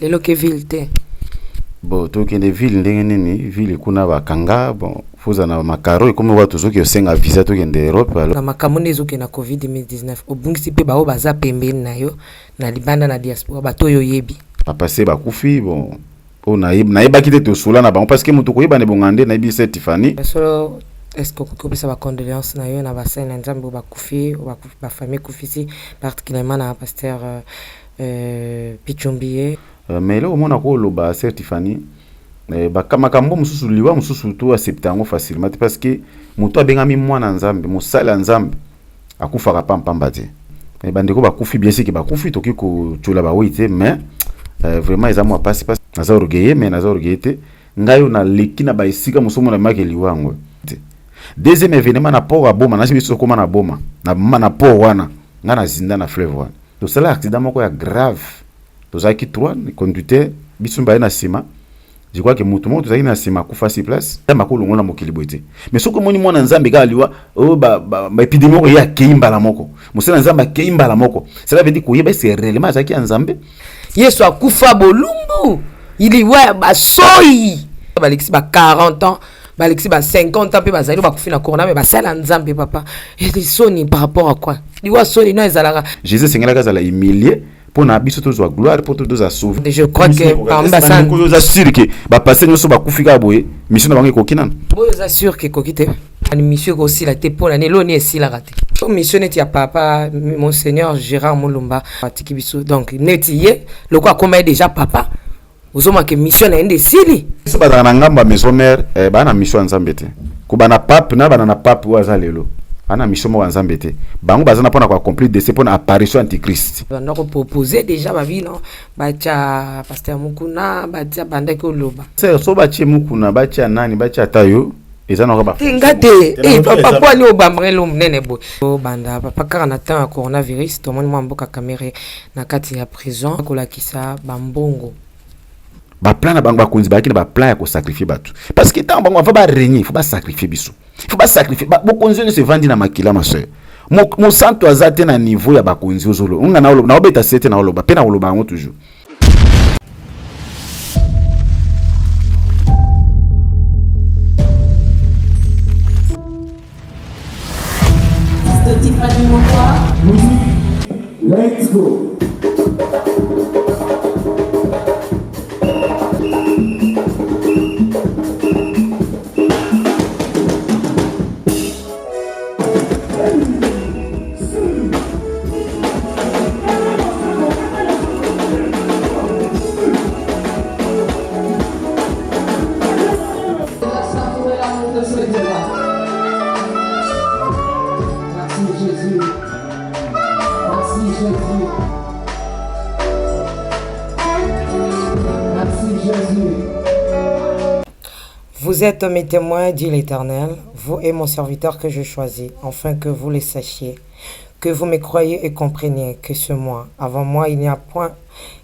lelo ke ville te. Bon, tokende ville ndenge nini ville kuna bakanga bon fuza na makaro et comme watu zoki osenga visa tokende Europe alors na makambo nezoke na Covid 2019 obungisi pe bao baza pembeni na yo na libanda na diaspora bato yo yebi papase bakufi bon on a naibaki te tosula na bango parce que mutu koyeba ne bongande na ibi Tiffany solo est-ce que vous avez condoléances na yo na bassin na nzambe bakufi ba famille kufisi particulièrement na pasteur Pichombier mais là au moins ko loba Tiffany bakamakambo mususu liwa mususu to accepter ngo facilement parce que mutu abengami mwana nzambe musala nzambe akufaka pampamba te mais bandeko bakufi bien sûr que bakufi toki ko tchola ba wite mais vraiment ils ont passé naza orgueillé mais naza orgueillé te ngayo na leki na ba isika musomo na makeli wango deuxième événement na port a boma na biso koma na boma na port wana nga na zinda na fleuve wana to sala accident moko ya grave to zaki 3 ni conducteur biso mba na sima je crois que mutu moto zaki na sima ku face place ya makolo ngona mokili boite mais soko moni mwana nzambe ga liwa o ba épidémie ko ya keimba la moko musena nzamba keimba la moko cela veut dire ko yeba c'est réellement zaki nzambe yesu akufa bolumbu ili wa basoi balexi ba 40 ans balexi ba 50 ans pe bazali ba kufi na corona mais basala nzambe papa et soni par rapport à quoi liwa soni na ezalaka Jésus sengela kazala humilié pour na biso tozwa gloire pour toza sauver je crois que par ambassade ko za sûr que ba passer nyoso ba kufika boye mission na bangi ko kinana boyo za sûr que kokite ani mission ko aussi la te pour l'année loni esi la raté mission net ya papa monseigneur Gérard Mulumba atiki biso donc netiye le quoi comme déjà papa ozoma ke mission na ende sili so ba na ngamba maison mère ba na mission nzambe te ko ba na pape na ba na pape waza lelo ana mission mo nzambe te bango bazana pona ko accomplir de c'est pour apparition antichrist on a proposé déjà ba vie non ba cha pasteur Mukuna ba tia banda ko loba so ba chi Mukuna ba cha nani ba cha tayo ezana ko ba ngate papa kwa ni obamrelo mnene bo banda papa kaka na temps ya coronavirus to moni mboka caméra na kati ya prison ko la kisa bambongo ba plan na bango ba kunzi ba kina ba plan ya ko sacrifier batu parce que tant bango va ba régner faut ba sacrifier biso faut pas sacrifier ba konzi ne se vandi na makila ma soeur mo santo azate na niveau ya ba konzi ozolo unga na oloba na obeta sete na oloba pe na oloba ngo toujours Let's go. Vous êtes mes témoins, dit l'Éternel, vous et mon serviteur que je choisis, afin que vous le sachiez, que vous me croyez et compreniez que ce moi, avant moi, il n'y a point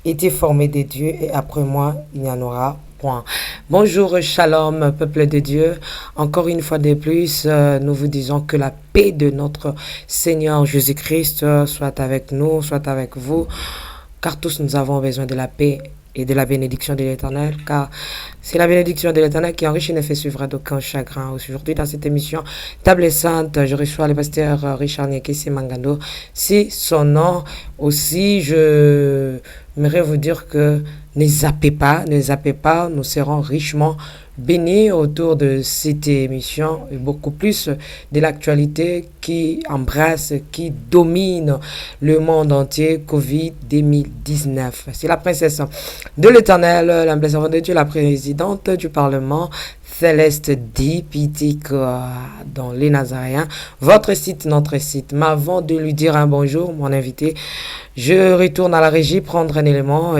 été formé de Dieu, et après moi, il n'y en aura point. Bonjour, shalom, peuple de Dieu. Encore une fois de plus, nous vous disons que la paix de notre Seigneur Jésus-Christ soit avec nous, soit avec vous, car tous nous avons besoin de la paix et de la bénédiction de l'Éternel, car c'est la bénédiction de l'Éternel qui enrichit et ne fait suivre d'aucun chagrin. Aujourd'hui, dans cette émission Table Sainte, je reçois le pasteur Richard Nyekesi Mangando. Si son nom aussi, je j'aimerais vous dire que ne zappez pas, nous serons richement bénis autour de cette émission et beaucoup plus de l'actualité qui embrasse, qui domine le monde entier, Covid 2019. C'est la princesse de l'Éternel, la blessure de Dieu, la présidente du Parlement, Céleste Dipitique dans les Nazaréens. Votre site, notre site. Mais avant de lui dire un bonjour, mon invité, je retourne à la régie prendre un élément.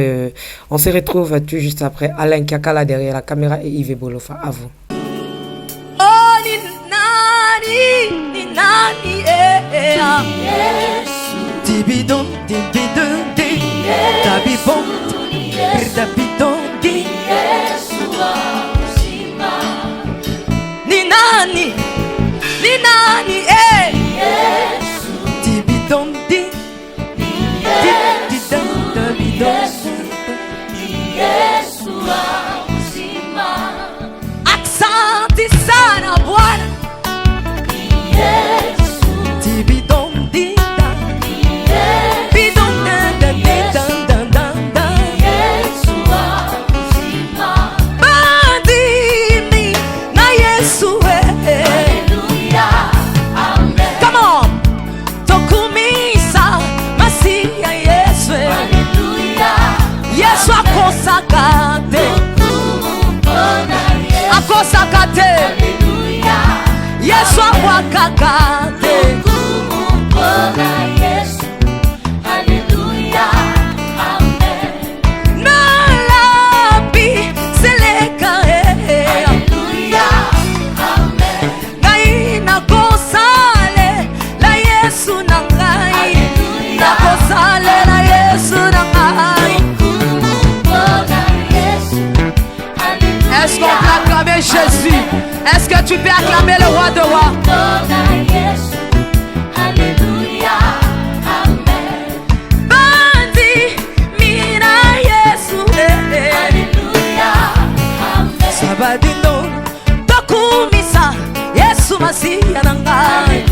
On se retrouve tout juste après. Alain Kakala derrière la caméra et Yves Bolofa. À vous. Oh, ni nani, Tibidon, tabibon, tabidon, ni nani, Tibidon, akosaka te akosaka te Yesu abwakaka te nalabi seleka ngai nakosale la Yesu na ngai nakosale la Yesu na ngai. Est-ce qu'on peut acclamer Jésus? Est-ce que tu peux acclamer le roi de rois? Bandi mina Yesu Sabadino Tokumisa Yesu Masiya na ngai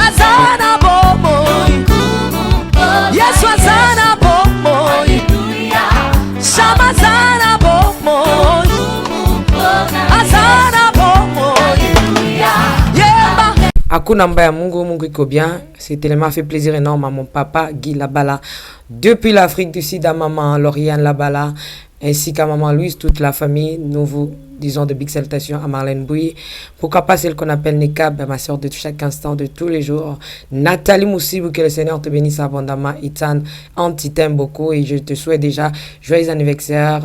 Azana bomo Yesu azana bomo Shama azana bomo azana bomo Yeba Hakuna mbaya Mungu, Mungu iko bien. C'est tellement fait plaisir énorme à mon papa Guy Labala depuis l'Afrique du Sud, à maman Lauriane Labala ainsi qu'à maman Louise, toute la famille. Nous vous disons de big salutations à Marlène Bouy. Pourquoi pas celle qu'on appelle Nekab, ma soeur de chaque instant, de tous les jours. Nathalie Moussibou, que le Seigneur te bénisse abondamment. Itan, on t'aime beaucoup et je te souhaite déjà joyeux anniversaire.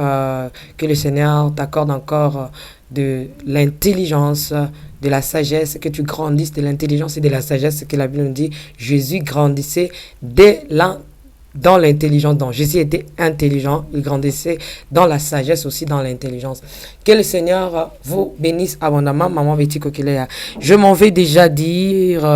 Que le Seigneur t'accorde encore de l'intelligence, de la sagesse, que tu grandisses de l'intelligence et de la sagesse, ce que la Bible nous dit. Jésus grandissait dans l'intelligence. Donc Jésus était intelligent, il grandissait dans la sagesse aussi, dans l'intelligence. Que le Seigneur vous bénisse abondamment. Maman Betty Kokelea, je m'en vais déjà dire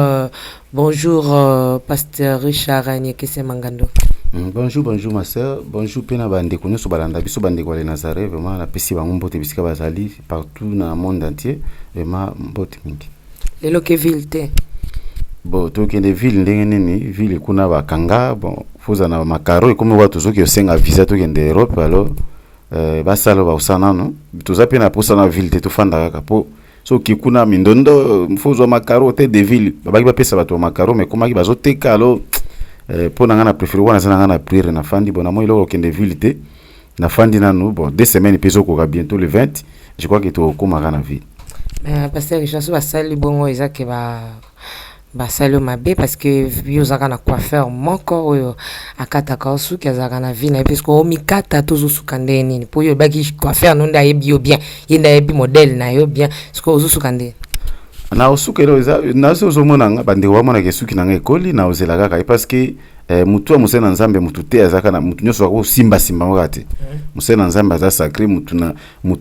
bonjour pasteur Richard Anyekese Mangando. Bonjour ma soeur, bonjour pena bande konyo so balanda biso bande kwa Nazareth, vraiment la pesi bango mbote bisika bazali partout dans le monde entier, vraiment mbote mingi. Lelo ke ville te. Bon, to kende ville ndenge nini, ville kuna bakanga, bon, foza na makaro comme watu zoki osenga visa to kende Europe alors basalo ba usana no. Toza pena posa na ville te to fanda kaka po. So kikuna mindondo mfozo makaro te de ville. Babaki ba pesa bato makaro mais komaki bazoteka alors pour na préféré wana sana na prière na fandi bon moi iloko kende ville te na fandi na nous bon 2 semaines peso ko bientôt le 20 je crois que to komaka na ville. Pasteur Richard so basali bongo ezake ba salo mabe parce que yozaka na coiffeur moko oyo akataka osuki azaka na ville parce que omikata tozosuka ndeni po yo baki coiffeur nonda yebi yo bien yenda yebi modèle na yo bien parce que ozosuka ndeni na osuka elo eza na zo monanga bande wa mona ke suki nanga ekoli na ozela kaka parce que mutu amusena nzambe mutu te azaka na mutu nyoso ko simba ngate musena nzambe aza sacré mutu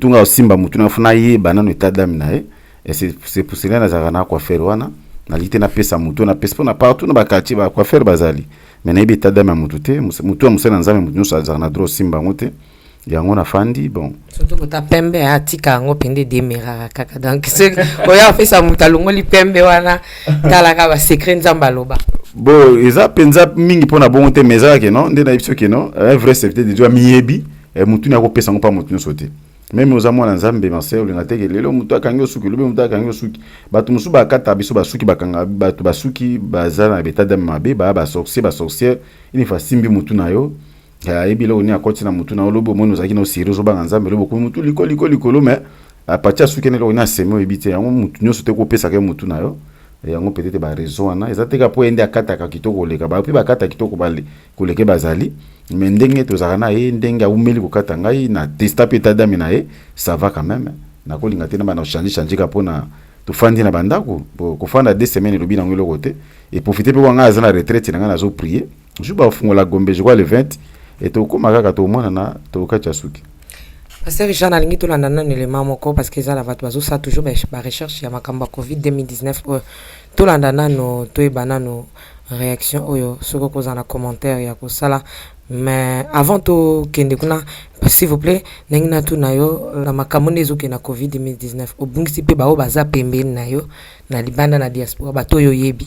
nga simba mutu na funa ye banano etadami na e c'est pour cela na zaka na coiffeur wana na lite na pesa mutu na pesa na partout na bakati ba coiffeur bazali mais na ebita dama mutu te mutu amusena nzambe mutu nyoso azaka na droit simba ngote yango na fandi bon surtout ta pembe atika ngo pende demera kaka donc c'est oya fait ça mutalungo li pembe wana talaka ba secret nzamba loba bon eza penza mingi pona bon te meza ke non ndena ibiso ke non un vrai c'est de doit miyebi mutu na ko pesa ngo pa mutu nyoso te même aux amona nzambe marcel le ngate lelo mutu akangi osuki lobe mutu akangi osuki batu musu ba kata biso basuki bakanga batu basuki bazana betada mabe ba sorcière il fa simbi mutu na yo ebile oni akoti na mutu na lobo mono zaki na sérieux zo banga nzambe lobo ko mutu likolo mais a partir suki ne lo na semo ebite yango mutu nyoso te ko pesa ke mutu na yo yango peut-être ba raison na ezateka po ende akata ka kitoko leka ba pe bakata kitoko bale koleke bazali mais ndenge to zakana ndenge umeli ko kata ngai na testa pe tadami na ça va quand même na ko linga tena bana changer ka pona to fandi na bandako ko fanda 2 semaines lobi na ngelo côté et profiter pe wanga azana retraite na zo prier je ba fungola gombe je crois le 20 et to komaka ka to mona na to kacha suki. Pasteur Richard nalingi to landana ne le mamoko parce que ça la vatu bazo ça toujours ba recherche ya makamba Covid 2019 to landana no to ebana no réaction oyo soko koza na commentaire ya ko sala mais avant to kende kuna s'il vous plaît nengina tu na yo na makambo nezo ke na Covid 2019 obungisi pe ba o baza pembeni na yo na libanda na diaspora bato yo yebi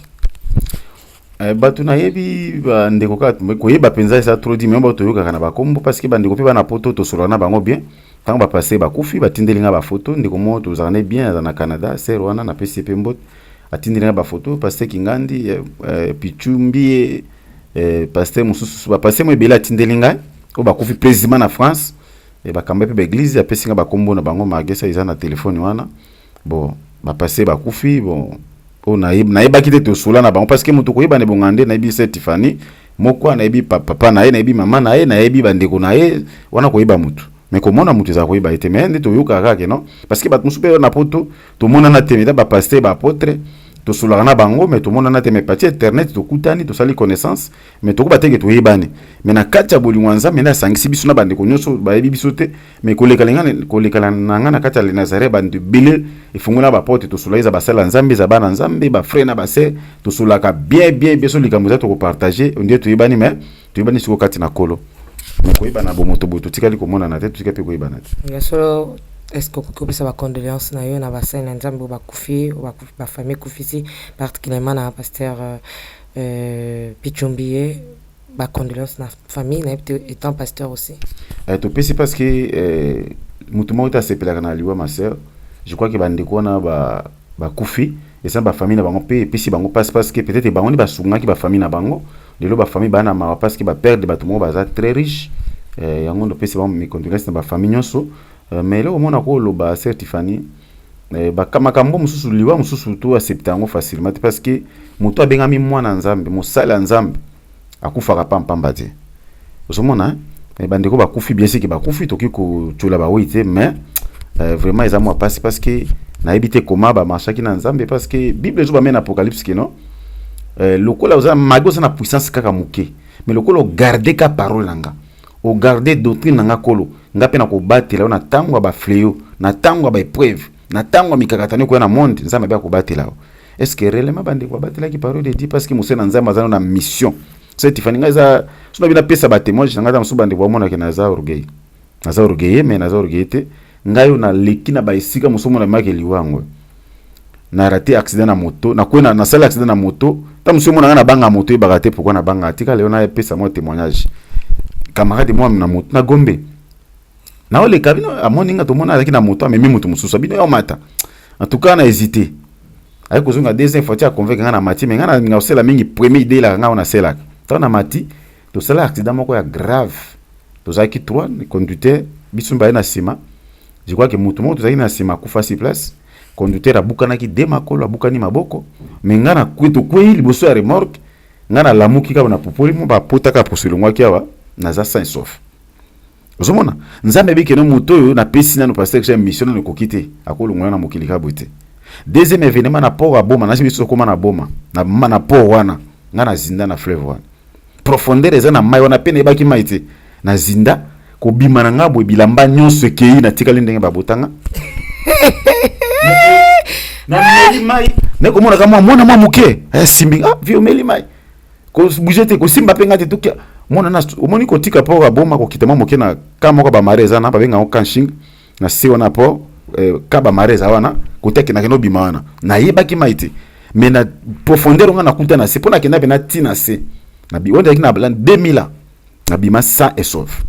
batu na yebi ndeko ka ko yeba penza esa trop di memba to yoka kana bakombo parce que bandeko pe bana poto to solana bango bien tant ba passer ba kufi batindelinga ba photo ndeko mo to zane bien na Canada c'est Rwanda na PCP mbot atindelinga ba photo passer Kingandi pichumbi passer mususu ba passer mo bela tindelinga o bakufi président na France et bakamba pe ba église apesi nga bakombo na bango magesa iza na téléphone wana bon bapase bakufi bon o nayebi te tosula na bango parce que mutu koyeba ne bongande nayebi Tiffany moko nayebi papa na ye nayebi mama na ye nayebi bandeko na ye wana koyeba mutu mais komona mutu za koyeba ete mais nde toyoka kaka non parce que bat musu pe na poto to mona na temida ba pasteur ba apôtre to sulaka na bango mais to mona na teme parti internet to kutani to sali connaissance mais to ko bateke to yebani mais na kati ya bolingwanza mais na sangisi biso na bandeko nyonso bayebi biso te mais kolekala na kati ya Nazareth bandu bile ifungula ba porte to sulaiza basala nzambe za bana nzambe ba frère na base to sulaka bien so likambo za to ko partager on dit to yebani mais to yebani siko kati na kolo ko yebana bo moto boto tikali ko mona na te to tikapi ko yebana ya solo. Est-ce que vous pouvez savoir condoléances na yo na bassin na nzambe ba kufi ba famille kufisi particulièrement na pasteur Pichumbiye ba condoléances na famille na étant pasteur aussi. To pesi parce que mutu mo ta sepela na liwa ma sœur je crois que bandeko na ba kufi et ça ba famille na bango pe pesi bango passe parce que peut-être bango ni ba sunga ki ba famille na bango lelo ba famille bana ma parce que ba perdre ba tumo ba za très riche yango ndo pesi bango mes condoléances na ba famille nyonso. Mais là au monde ko loba Tiffany makambo mususu liwa mususu to accepter ngo facilement parce que muto abengami mwana nzambe musala nzambe akufaka pamba te osomona bandeko bakufi bien sûr que bakufi toki ko tula ba wite mais vraiment ils ont passé parce que na ebité koma ba marchaki na nzambe parce que bible zo ba mena apocalypse que non lokola oza mago na puissance kaka muke mais lokola garder ka parole nanga o garder doctrine nanga kolo nga pe na ko batela na tangwa ba fléau na tangwa ba épreuve na tangwa mikakatani ko na monde nzambe ba ko batela est-ce que réellement bande ko batela ki parole de Dieu parce que musena nzambe azana na mission c'est Tiffany nga za suna bina pesa ba témoignage nga za bande ko mona ke na za orgueil mais na za orgueil te ngayo na leki na ba isika musomo na makeli wango na raté accident na moto na kwena na sala accident na moto ta musomo na banga moto ba raté pourquoi na banga tika leo na pesa mo témoignage camarade moi na moto na gombe na ole kabino amoninga to monaaki na moto amemi moto mususu bino yo mata en tout cas na hésité ay ko zunga deuxième fois tia convaincre na mati mais ngana nga osela mingi premier idée la nga ona sela to na mati to sala accident moko ya grave to zaki 3 ni conducteur bisumba na sima je crois que moto mo to zaki na sima ku face place conducteur abukana ki de makolo abukani maboko mais ngana kweto kweli liboso ya remorque ngana lamuki ka na popoli mo ba potaka poselongwa kiawa na za saint sauf ozomona nzambe bike no moto yo na pesi na no pasteur que mission na kokite akolo ngwana mokili ka bote deuxième événement na port à boma na biso koma na boma na port wana ngana zinda na fleuve wana profondeur eza na mai wana pene baki maite na zinda ko bima na ngabo bilamba nyonso kei na tikali ndenge babotanga na meli mai ne ko mona kama mona mwa muke simbi vio meli mai ko bujete ko simba penga te tukia mona na omoni ko tika port à boma ko kitama moke na kama ko ba mareza na ba benga o kanshing na si wana port kaba mareza wana koteke na keno bima wana na yebaki maite mais na profondeur nga na kuta na se pona kena bena tina se na bi wonde kina blan 2000 na bima ça et sauf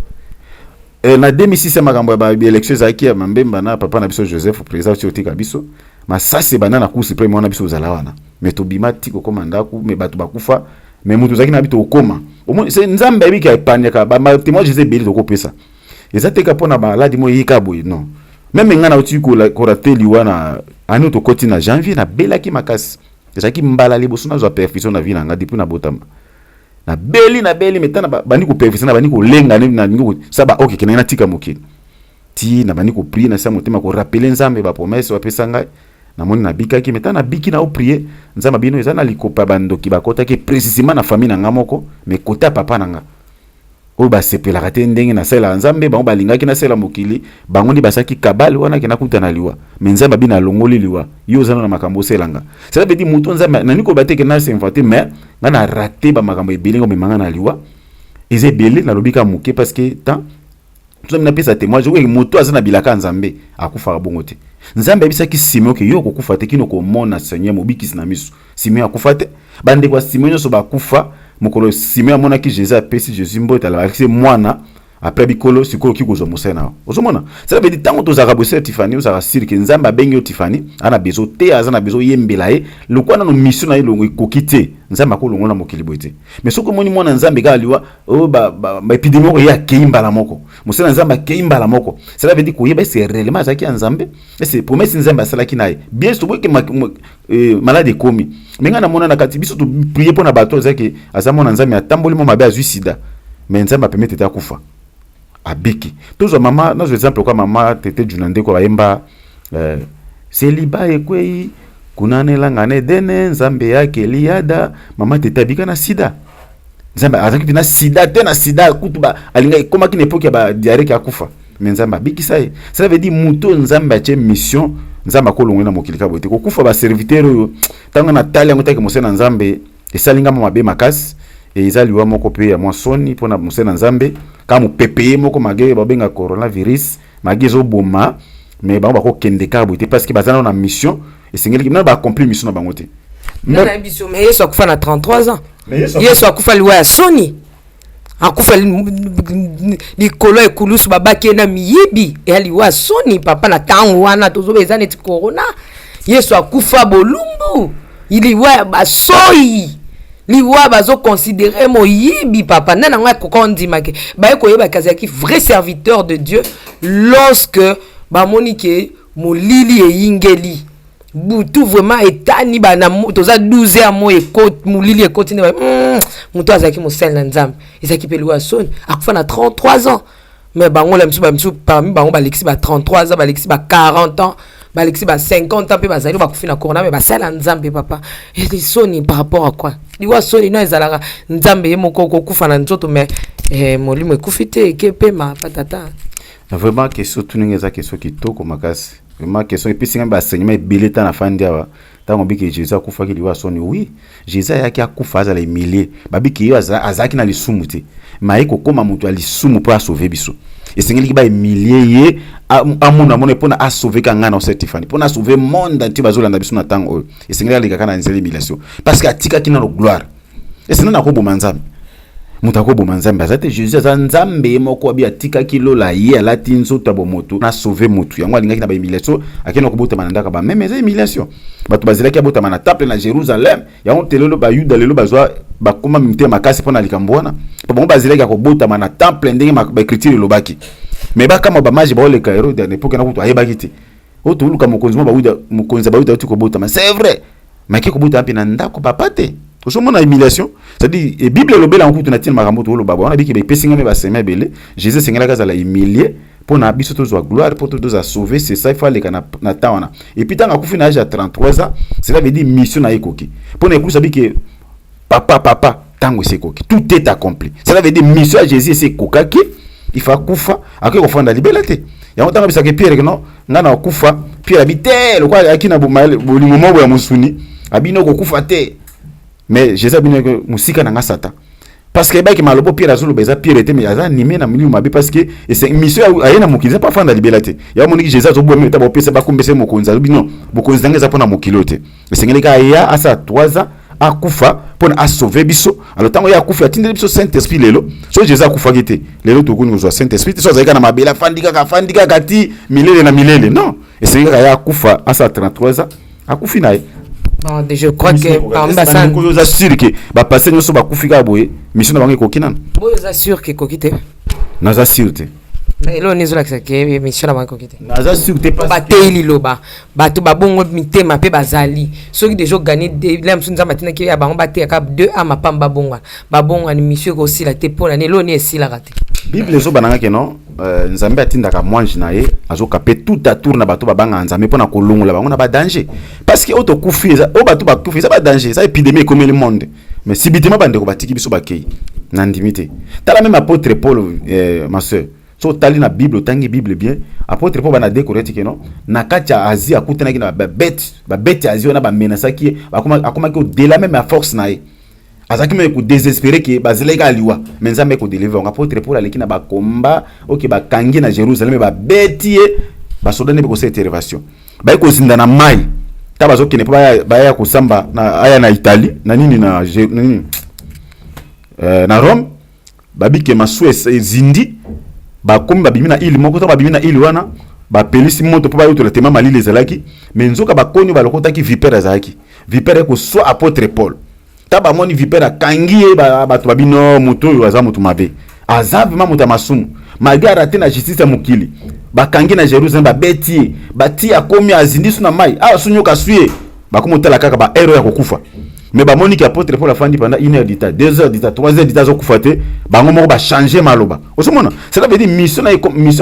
na 2006 makambo ba élection za ki ya mambemba na papa na biso Joseph président choti kabiso ma ça c'est banana course suprême wana biso zala wana mais to bima tiko komanda ku mais batu bakufa mais mutu zaki na bito okoma omo c'est nzambe bi ka epanyaka ba témoin Joseph beli to kopesa ezateka pona ba ladi mo yika boy non même ngana uti ko rateli wana ani to koti na janvier na belaki makasi ezaki mbala liboso na zo perfection na vie na nga depuis na botamba na beli metana bani ko perfection na bani ko lenga na ningo saba okay kenena tika moke ti na bani ko prier na sa motema ko rappeler nzambe ba promesse wa pesa ngai na moni na bikaki metana biki na o prier nzamba bino ezana likopa bandoki bakota ke précisément na famille na nga moko mais kota papa na nga o ba sepela te ndenge na sala nzambe bango balingaki na sala mokili bango ni basaki kabali wana kena kuta na liwa mais nzamba bina longoli liwa yo zana na makambo selanga ça veut dire muto nzamba na niko bateke na s'inventer mais ngana raté ba makambo ebelingo memanga na liwa eze belé na lobika muke parce que tant tout na pesa témoin je muto azana bilaka nzambe akufa bongo te nzambe bisaki simio ke yo kokufa te kino ko mona seigneur mobikisi na miso simio akufa te bande kwa simio so bakufa mokolo simio amona ki Jésus apesi Jésus mbota la akise mwana après bikolo sikolo ki kozo musena ozomona ça veut dire tango tozaka bo Tiffany ozaka sirke nzamba bengi Tiffany ana bezo te azana bezo yembela ye lokwana no mission na ilongo kokite nzamba ko longola mokili boite mais soko moni mwana nzambe ga liwa o ba epidemie ya keimba la moko musena nzamba keimba la moko ça veut dire ko yeba c'est réellement azaki nzambe et c'est promesse nzamba sala kinaye bien sûr que malade komi menga na mona na kati biso to prier pour na bato azaki azamona nzambe atamboli mo mabe azui sida mais nzamba permettre ta kufa abiki tozo mama dans exemple kwa mama tete junande ko baemba celiba ekwei kunanela ngane dene nzambe yake liada mama tete abika na sida nzambe azaki na sida tena sida kutuba alinga koma kine epoke ba diarrhée ya kufa mais nzambe abiki ça veut dire muto nzambe ache mission nzamba ko longwe na mokilika bote ko kufa ba serviteur yo tanga na tali ngotaki mosena nzambe esalinga mama be makasi et izaliwa moko pe ya mwasoni pona mosena nzambe kama pepe moko mage babenga coronavirus mage zo boma mais ba ko kende ka bote parce que bazana na mission et singeli na ba accomplir mission na bangote na mission mais yeso akufa na 33 ans yeso akufa liwa ya soni akufa likolo ekulusu babaki na miyibi e aliwa soni papa na tango wana tozo bezana ti corona yeso akufa bolumbu iliwa basoi liwa bazo considérer moyibi papa nana ngwa kokondi make ba ekoyeba kazaki vrai serviteur de Dieu lorsque ba monike molili e ingeli butu vraiment etani bana toza 12 ans mo ekot mulili ekoti ne muto azaki mosel na nzambe ezaki peliwa son akufa na 33 ans mais bango la msu parmi bango balexi ba 33 ans balexi ba 40 ans balexi ba 50 ans pe bazali ba kufi na corona mais basala nzambe papa et soni par rapport à quoi liwa soni no ezalaka nzambe ye moko kufa na nzoto mais molimo ekufite kepe ma patata vraiment question tuningeza question kitoko makasi vraiment question et puis c'est un enseignement bileta na fandi awa tango biki Jésus akufa ki liwa soni oui Jésus yaki akufa azala humilié babiki yo azaki na lisumu te maiko koma mutu alisumu pour sauver biso et sengeli ki ba humilié ye amuna mona pona a sauver ka ngana o Tiffany pona sauver monde entier bazolanda biso na tango et sengeli ali kaka na nzeli humiliation parce que atika kina no gloire et c'est na ko bomanzam mutako bomanzambe azate Jésus azanzambe moko abi atika kilo la ye alati nzoto bomoto na sauver mutu yango alingaki na ba humiliation akena ko botama ndaka ba même eza humiliation bato bazilaki abotama na temple na Jérusalem yango telelo ba yuda lelo bazwa bakoma mite makasi pona likambwana pa bongo bazilaki ko botama na temple ndenge ba écriture lobaki mais ba kama ba maji ba ole kairo de l'époque na kutu ayebaki te oto luka mokonzi ba yuda mokonzi ba yuda ko botama c'est vrai mais ki ko botama pe na ndako papate osomona humiliation c'est-à-dire et Bible lobela en kutu na tin makambo to loba bona biki be pesinga me ba sema belé Jésus sengela kazala humilié pour na biso to zo gloire pour to zo sauver c'est ça il faut aller na tawana et puis tanga kufi na âge à 33 ans cela veut dire mission na ekoki pour na ekusa biki papa tango c'est ekoki tout est accompli cela veut dire mission à Jésus c'est kokaki il faut kufa akiko fanda liberté ya tanga bisa ke Pierre non ngana kufa Pierre habite le quoi akina bolingo mobo ya musuni abino ko kufa te mais Jésus abino que musika na sata parce que ba ki malobo Pierre azulu beza Pierre était mais aza animé na milieu mabe parce que et c'est mission ayena mokiza pas fanda liberté ya moniki Jésus azobo mais tabo pesa ba kumbese mokonza bino bokonza ngeza pona mokilote esengeleka ya asa 3 ans akufa pona a sauver biso alors tango ya akufa atinde biso Saint-Esprit lelo so Jésus akufa gite lelo to kuni zo Saint-Esprit so azalika na mabela fandika kati milele na milele non esengeleka ya akufa asa 33 ans akufi nae. Bon, je crois que parmi ça nous assure que ba passer nous so ba kufika boye mission na bangi kokina boye assure que kokite na za sûreté mais lo nezo la que mission na bangi kokite na za sûreté pas ba teili loba ba to ba bongo mitema pe bazali soki déjà gagner de la msunza matina ki ya bango ba te ka 2 a mapamba bongo ni mission ko sila te pona ne lo ne sila rate Bible zo bananga ke non nzambe atindaka mwanji na ye azoka pe tout à tour na bato babanga nzambe pona kolongola bango na ba danger parce que auto kufiza o bato ba kufiza ba danger ça épidémie comme le monde mais si bitima bande ko batiki biso bakei na ndimité tala même apôtre Paul ma sœur so tali na Bible tangi Bible bien apôtre Paul bana décorer ke non na katia Asie akutana ki na ba bête Asie na ba menace ki akoma ki de la même force na ye azaki me ko désespérer que bazileka aliwa mais nzambe ko délivrer on apôtre Paul aleki na ba combat OK ba kangi na Jérusalem ba betie ba soda ne ko cette intervention ba ko zinda na mai ta bazo kene ba ya ko samba na aya na Italie na nini na na Rome ba bike maswe zindi ba komi babimi na ili moko to babimi na ili wana ba pelisi moto po ba yoto la tema malili ezalaki mais nzoka ba konyo ba lokotaki vipère azalaki vipère ko soit apôtre Paul taba moni vipère kangiye ba to babino moto yo aza moto mabe azabe ma moto masumu malgré raté na justice ya mokili ba kangi na Jérusalem ba beti bati akomi azindisu na mai sunyoka suye ba komotala kaka ba erreur ya kokufa mais ba moni ki apôtre Paul afandi pendant 1 heure d'ita 2 heures d'ita 3 heures d'ita zo kufate ba ngomoko ba changer maloba osomona cela veut dire mission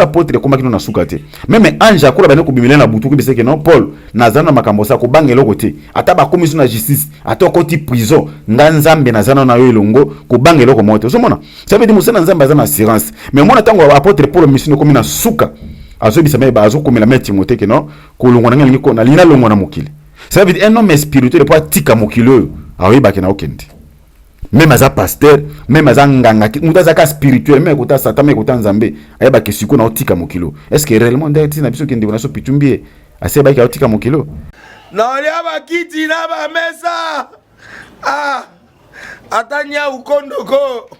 apôtre comme kino na sukate même ange akola bana ko bimela na butu ko biseke non Paul nazana makambo sa ko bangelo kote ata ba commission na justice ata ko ti prison nganzambe nazana na yo elongo ko bangelo ko moto osomona ça veut dire musana nzambe azana assurance mais mona tango apôtre Paul mission ko mina suka azo bisame ba azo komela met Timothée que non ko longona ngi ko na lina longona mokili. Ça veut dire un homme spirituel pour tika mokilo awi bakena okende. Même as pasteur, même as nganga, mutazaka spirituel, même kota satan, même kota nzambe, ayeba kesiko na tika mokilo. Est-ce que réellement ndeti na biso kende bona so pitumbie, ase ba ka tika mokilo? Na olia bakiti na ba mesa. Atanya ukondoko.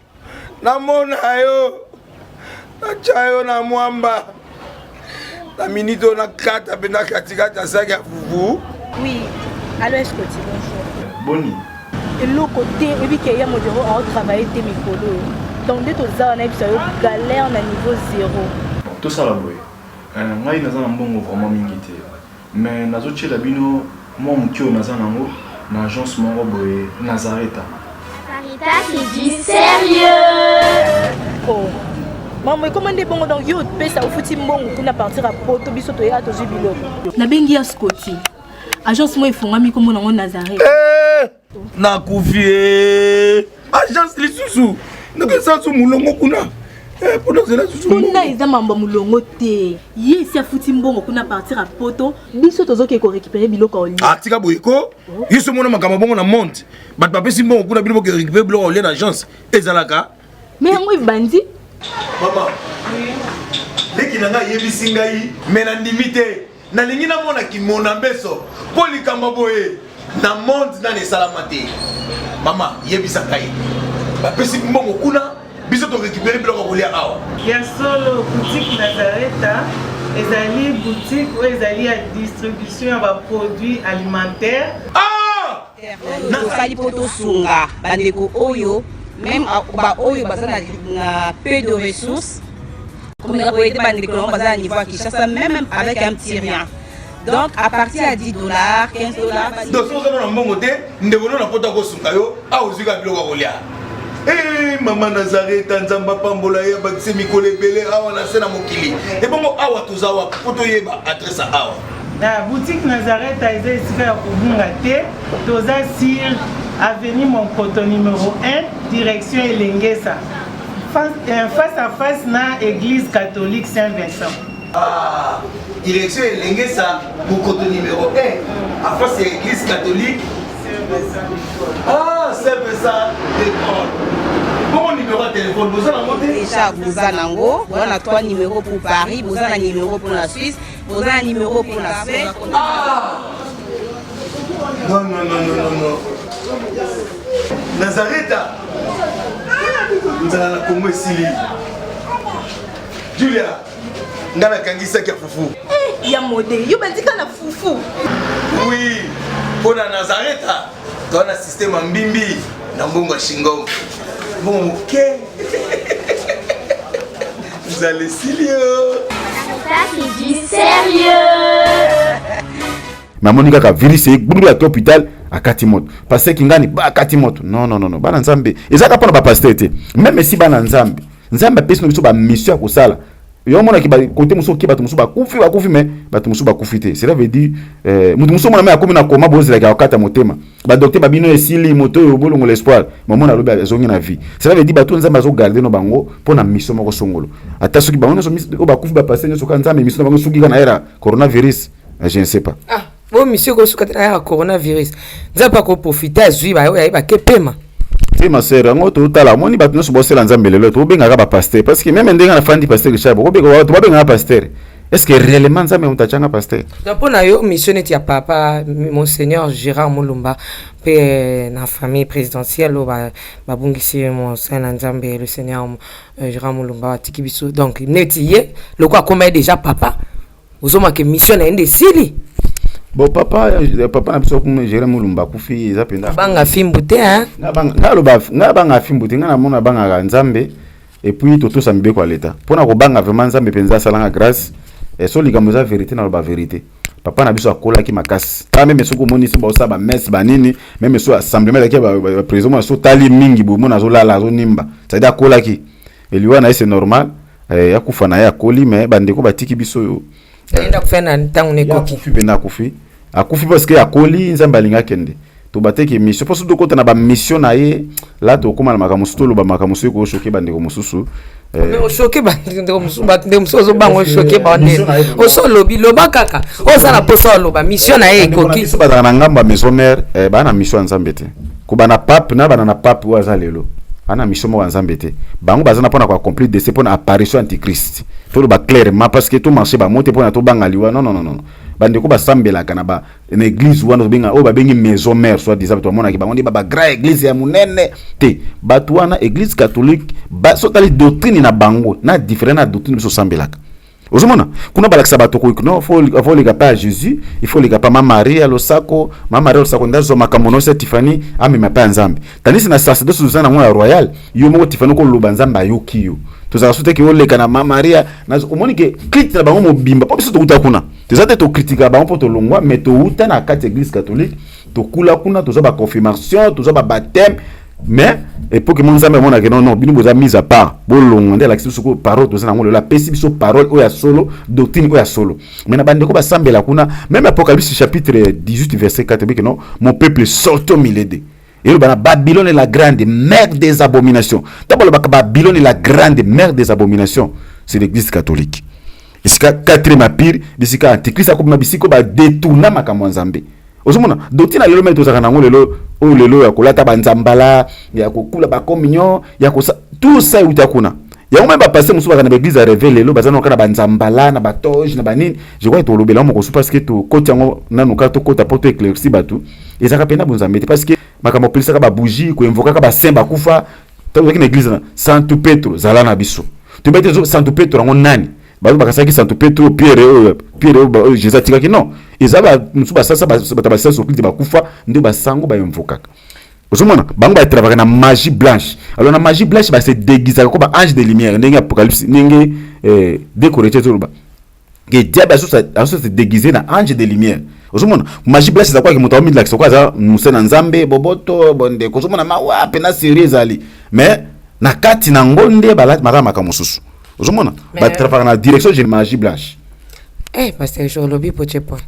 Na mona yo. Na chayo na mwamba. Na minito na kata bena katikata saki ya fufu. Oui, alors est-ce que tu bonjour. Boni. Et l'autre côté, et puis qu'il y a mon bureau à travailler tes micros. Donc, dès que tu as un galère à niveau 0. Tout ça là, oui. Moi, je suis un bon vraiment mingité. Mais je suis un bino, moi, je suis un agence Nazareta. Sarita qui dit sérieux. Oh. Maman, comment est bon donc yo pesa au fouti mbongo kuna partir à poto biso to ya to jibilo. Na bengi ya Scotty. Agence moi ifungami comme na Nazareth. Na kufie. Agence lisusu. Noko sansu mulongo kuna. Pendant cela susu. Kuna iza mambo mulongo te. Yesi ya fouti mbongo kuna partir à poto biso to zoke ko récupérer biloko oli. Tika boyeko. Yiso mona makamba bongo na monte. Bat pape simbongo kuna biloko ko récupérer biloko oli na agence. Ezalaka. Mais moi bandi. Maman, leki nanga yebisi ngai mena ndimite na lingi na mona ki mona beso poli kamba boye na monde na ne salamate. Mama yebisa ngai ba pesi mbongo kuna biso to récupérer biloko kolia awa ya solo boutique Nazareta ezali boutique ou ezali ya distribution ya produits alimentaires. Na sali poto sunga bandeko oyo même ba oyo bazana na peu de ressources comme on a été bandeko on bazana niveau Kinshasa même avec un petit rien. Donc à partir à $10, $15. Donc si on a un bon côté, nous devons na poto ko sunga yo a ozika biloko kolia. Maman Nazareth nzamba pambola ya bakise mikole belé awa na sena mokili. Et bongo awa tozawa poto yeba adresse awa. La boutique Nazareth a été ici à Kubungate, toza sur avenue Monkoto numéro 1, direction Elengesa. Face à face na église catholique Saint-Vincent. Direction Elengesa, Monkoto numéro 1, à face à l'église catholique Saint-Vincent d'école. Bon numéro de téléphone, vous en avez déjà vous en on a 3 numéros pour Paris, vous en un numéro pour la Suisse, vous en un numéro pour la Suisse. Non. Nazareth. Nous allons la Congo Sili. Julia, ngana kangisa kia fufu. Ya modé, yo bandika na fufu. Oui, pour la Nazareth, dans le système mbimbi, na mbongo shingo. Bon, ok. Vous allez Silio. Sarita qui dit sérieux. Mais monika ka virus e gburu ya hôpital akati moto parce que ngani ba akati moto non bana nzambe ezaka pona ba pasteur te même si bana nzambe pesi no biso ba mission ko sala yo mona ki ba côté muso ki bato muso ba kufi mais bato muso ba kufi te cela veut dire mutu muso mona me akomi na koma bozela ka kata motema ba docteur babino esili moto yo bolongo l'espoir mona lobi azongi na vie cela veut dire bato nzambe azo garder no bango pona mission moko songolo ata soki bango so ba kufi ba pasteur so ka nzambe mission bango soki kana era coronavirus je ne sais pas. Bon, monsieur, quand vous avez un coronavirus, vous n'avez pas profité à suivre, vous n'avez pas de paiement. C'est ma sœur, on a tout à l'heure, on a bâti nos bosses dans un bel lot, on a un pasteur, parce que même un pasteur, on a un pasteur. est-ce que réellement nzambe mutachanga pasteur pour na yo mission et ya papa monseigneur Gérard Mulumba pe na famille présidentielle ba bungisi mon saint nzambe le seigneur Gérard Mulumba atiki biso donc netiye le quoi comme déjà papa ozoma ke mission na ende sili bon papa na biso comme Gérard Mulumba kufi eza penda banga fimbute hein nga banga fimbute nga na mona banga nzambe et puis toto sambe kwa leta pona ko banga vraiment nzambe penza salanga grâce et so likambo za vérité na ba vérité papa na biso akola ki makasi ta même soko moni so ba osaba messe banini même so assemblement ki ba président so tali mingi bo mona zo lala zo nimba ça dit akola ki eliwa na c'est normal ya kufa na ya koli mais bandeko batiki biso yo enda kufena ntangu nekoki kufi bena kufi akufi parce que akoli nzamba alinga kende to bateki mission parce que kota na ba mission na ye là to koma na makamusu to lo ba makamusu ko choquer bandeko mususu o choquer bandeko mususu bandeko mususu bango choquer bandeko o so lobi loba kaka o sana poso loba mission na ye koki so ba na ngamba maison mère ba na mission nzambe te ko ba na pape na ba na pape wa za lelo ana mission mo nzambe te bango bazana pona ko accomplir de c'est pona apparition antichrist to lo ba clairement parce que tout marché ba monter pona to bangaliwa non bandeko basambela kana ba une église wana benga o ba bengi maison mère soit disant to mona ki bango ndi ba grand église ya munene te batu wana église catholique ba so tali doctrine na bango na différent na doctrine so sambelaka ozomona kuna balakisa bato ko no faut les gapa Jésus il faut les gapa Maria lo sako ndazo makamono se Tiffany amema pa nzambe tanisi na sacerdoce zana ngwa royal yo mo Tiffany ko luba nzamba yokiyo tozala sote ki oleka na Maria na omoni ke critique na bango mobimba po biso to kuta kuna tezate to critique bango po to longwa mais to uta na kati église catholique to kula kuna to za ba confirmation to za ba baptême mais et pour que mon nzambe mona ke non bino boza mise à part bolongo ndela kisu ko parole to za na ngolo la pesi biso parole o ya solo doctrine o ya solo mais na bande ko ba sambela kuna même Apocalypse chapitre 18 verset 4 que non mon peuple sorti au milieu d'eux. Et le Babylone est la grande mère des abominations. D'abord, le Babylone est la grande mère des abominations. C'est l'église catholique. Et c'est le quatrième pire, c'est l'antichrist a comme bisiko ba détourna makambo nzambe. Ozomona, doctrine lelo meto za kanango lelo ya kolata banzambala, ya kokula ba communion, ya ko tout ça utakuna. Ya même ba passer musu ba na église a révélé lelo bazana kana banzambala na batoge na banini. Je crois to lobela mo ko parce que to kotiango nanu ka to kota poto éclairci batu. Et ça kapenda bonzambe parce que makambo pelisa ka ba bougie ko invoka ka ba saint ba kufa to na église na Santo Petro zala na biso. To bete Santo Petro ngo nani? Ba bakasaki Santo Petro Pierre Jésus atika ki non. Ezaba musu ba sasa ba tabasa so kilti ba kufa ndo ba sango ba invoka. Ozomona bango ba travailler na magie blanche. Alors na magie blanche ba se déguiser ko ba ange de lumière ndenge Apocalypse ndenge décoré tezoloba. Que diable a se déguiser na ange de lumière. Ozomona magie blanche za kwa ki moto mi la kisoko za musena nzambe boboto bonde kozomona mawa pena series ali. Mais na kati na ngonde balati makamaka mususu. Ozomona ba travailler na direction de magie blanche. Parce que je lobby pour tes points.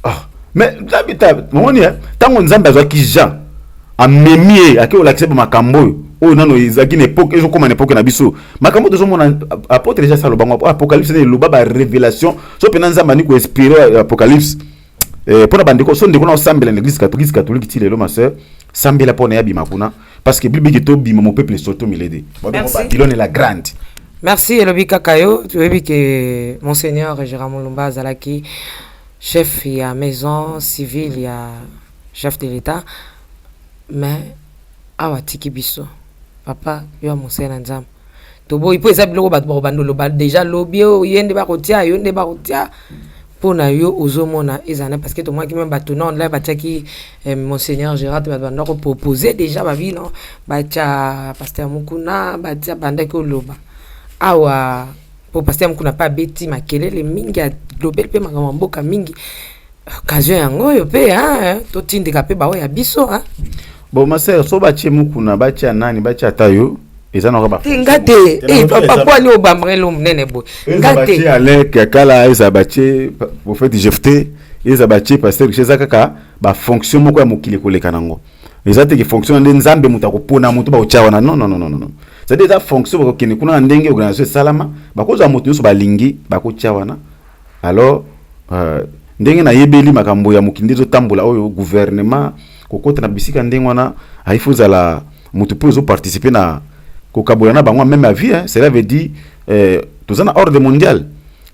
Ah, mais d'habitude, mon tango nzambe azwa ki Jean amemie ake olakise ba makambo o nano izaki na époque ezo koma na époque na biso makambo tozo mona apôtre déjà ça lo bango Apocalypse ne lo ba révélation so pena nzamba ni ko inspirer Apocalypse pour na bandeko so ndeko na osambela na église catholique ti lelo ma sœur sambela pona ya bima kuna parce que bible ki to bima mon peuple surtout milede Babylone est la grande. Merci Elobi Kakayo, tu veux que monseigneur Gérard Mulumba Zalaki chef il y a maison civile il y a chef de l'état mais awa tiki biso papa yo monseigneur nzam to boy po eza biloko bato bando loba déjà lobi yende ba kotia yonde ba kotia pona yo ozomona ezana parce que to moi qui même bato non là bataki monseigneur Gérard bando ko proposer déjà ba vie non bacha pasteur Mukuna batia bandako loba awa pour pasteur Mukuna pas beti makelele mingi ya global pe makamboka mingi occasion yango yo pe to tindika pe ba ya biso bon ma sœur so bache Mukuna bacha nani bacha tayo ezana ko ba ngate papa kwa ni obamrelo mnene boy ngate bache alek kala eza bache prophète Jephthé eza bache pasteur chez kaka ba fonction moko ya mokili koleka nango ezate ki fonction de nzambe mutako pona mutu ba uchawana non c'est déjà fonction ko kini kuna ndenge organisation salama ba koza mutu so ba lingi ba ko chawana alors ndenge na yebeli makambo ya mokindi zo tambola oyo gouvernement kokota na bisika ndenge wana haifuza la mutu pozo participer na kokabola na bango même à vie cela veut dire tozana ordre mondial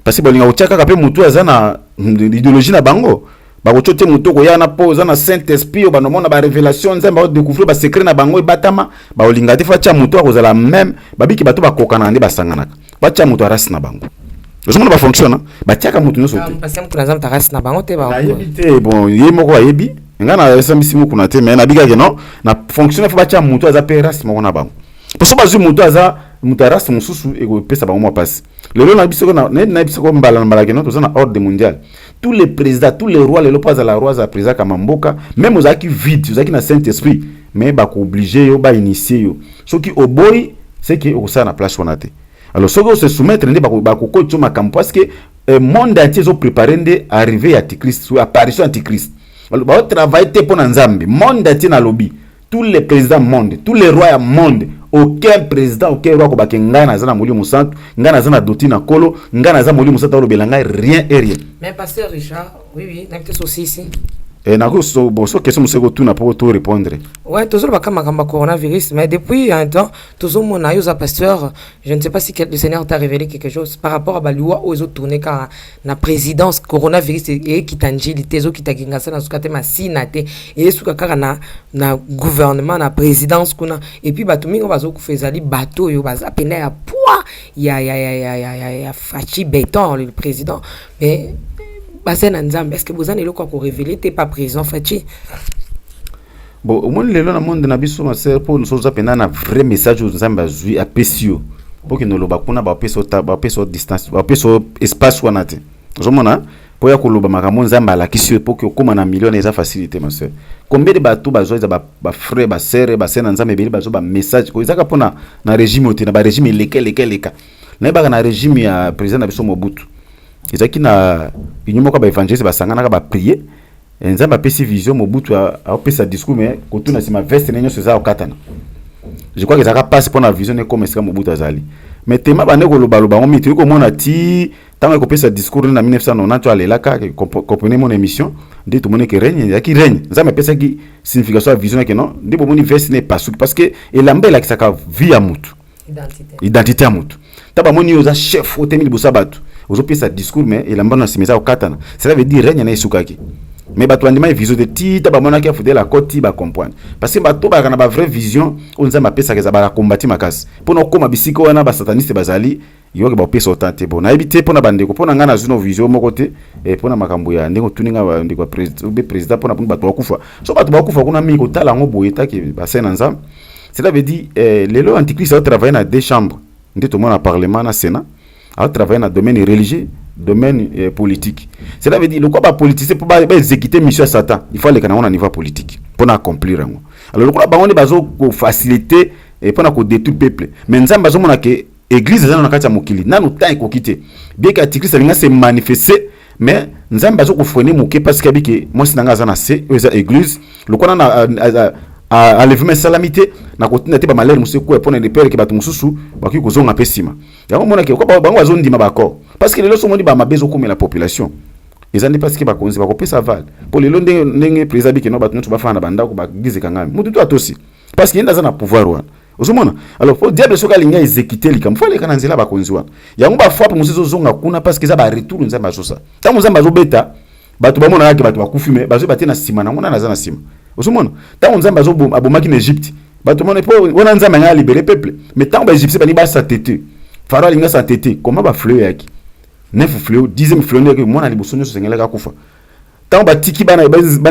parce que balinga kotia kaka pe mutu aza na idéologie na bango bakochote mutu koya na po za na saint esprit banomona ba révélation nzambe ba découvrir ba secret na bango ebatama ba olinga te fa tia mutu akozala même babiki bato bakokana nde basanganaka batia mutu arasi na bango ozomona ba fonctionne batiaka mutu nyonso te parce que mutu nazam tarasi na bango te ba te bon ye moko ayebi nga na esambisi muku na te mais na bigaki non na fonctionne fa batia mutu aza pe rasi moko na bango parce que bazui mutu aza mutu arasi mususu ekopesa bango mwa pasi lelo na biso na biso ko mbala ke notre zone ordre mondial tous les présidents tous les rois les pas à la roi à président comme mboka même aux qui vide aux qui na saint esprit mais ba ko obligé yo ba initier yo ce qui au boy c'est que au ça na place on a té alors ce que se soumettre ndé ba ko ko tuma camp parce que monde entier zo préparer ndé arriver à Christ ou apparition antichrist alors ba travailler té pour nzambe monde entier na lobby tous les présidents monde tous les rois monde aucun président aucun roi ko ba ngana za na moli musantu ngana za na doctrine na kolo ngana za moli musantu belanga rien et rien mais pasteur Richard oui n'a peut-être aussi ici na ko so bon so question musego tout na pour tout répondre ouais toujours ba kama coronavirus mais depuis un temps toujours mon ayosa pasteur je ne sais pas si le Seigneur t'a révélé quelque chose par rapport à la loi aux autres tourner car na présidence coronavirus et qui tangilité zo qui tagingasa na sukate masinate et suka kaka na gouvernement na présidence kuna et puis batumi on bazo kufezali bateau yo baza pena ya poids ya fachi béton le président mais est-ce que vous avez le quoi révéler t'es pas présent Fachi bon au moins le monde na biso ma sœur pour nous sommes pena na vrai message aux nzamba zui a pesio pour que nous lo bakuna ba peso distance ba peso espace wana te zomona pour ya koloba makambo nzamba la kisio pour que koma na million eza facilité ma sœur combien de bateau bazo za ba frère ba sœur ba sœur nzamba beli bazo ba message ko ezaka pona na régime ote na ba régime leka na ba na régime ya président na biso Mobutu ezaki na inyuma kwa ba évangéliste basangana ka ba prier nzamba pesi vision Mobutu a pesa discours mais kotuna sima veste nenyo seza okatana je crois que ça passe pour la vision comme est-ce que Mobutu azali mais tema bande ko loba on mitu ko mona ti tant ko pesa discours na 1990 to alelaka comprenez mon émission dit tout monde que règne yaki règne nzamba pesa ki signification vision que non ndi bomoni veste n'est pas parce que elambela ki saka vie à mutu identité à mutu taba moni oza chef o temili busabatu ozo pesa discours mais elambana simeza okatana cela veut dire règne na isukaki mais bato andima vision de tita ba mona ki afudela la côte ba comprendre parce que bato ba kana ba vraie vision onza ma pesa keza ba combattre makasi pona koma bisiko wana ba sataniste bazali yoke ba pesa otante bon na ebité pona bandeko pona ngana zuno vision moko te et pona makambo ya ndeko tuninga ndeko président pona bato bakufa so bato bakufa kuna miko tala ngo boyeta ki ba sena nzam cela veut dire lelo antichrist a travaillé dans deux chambres ndito mona parlement na sénat a travaillé dans domaine religieux domaine politique. Cela veut dire le quoi politicien pour exécuter mission Satan, il faut aller quand on a niveau politique pour accomplir. Alors le quoi on est bazo ko faciliter et pour ko détruire peuple. Mais nzamba bazo mona que église za na kati ya mokili nanu temps ko quitter. Bien que antichrist linga se manifester mais nzamba bazo ko freiner moké parce que biki moi sinanga za na se église le quoi na a lever salamité na kotina te ba malheur monsieur ko pour ne père ke batu mususu baki ko zonga pesima ya mona ke ko bango bazondima bako parce que les leçons moni ba mabezo comme la population ils en parce que ba konzi ba ko pesa val pour les ndenge président biki no batu ntu ba fana banda ko ba gize kangami mutu to atosi parce que yenda za na pouvoir wana ozomona alors pour diable soka linga exécuter likam faut les kana nzela ba konzi wana ya ngba fois pour mususu zonga kuna parce que za ba retour nzamba zosa tamu nzamba zo beta batu ba mona yake batu ba kufume bazo batena sima na ngona na za na sima osomona tant nzamba zo abomaki na Égypte bato mona po wana nzamba nga libérer peuple mais tant ba égyptien bani ba satete pharaon linga satete comment ba fleur yaki 9 fleur 10e fleur ndeke mona liboso nyo sengela ka kufa tant ba tiki bana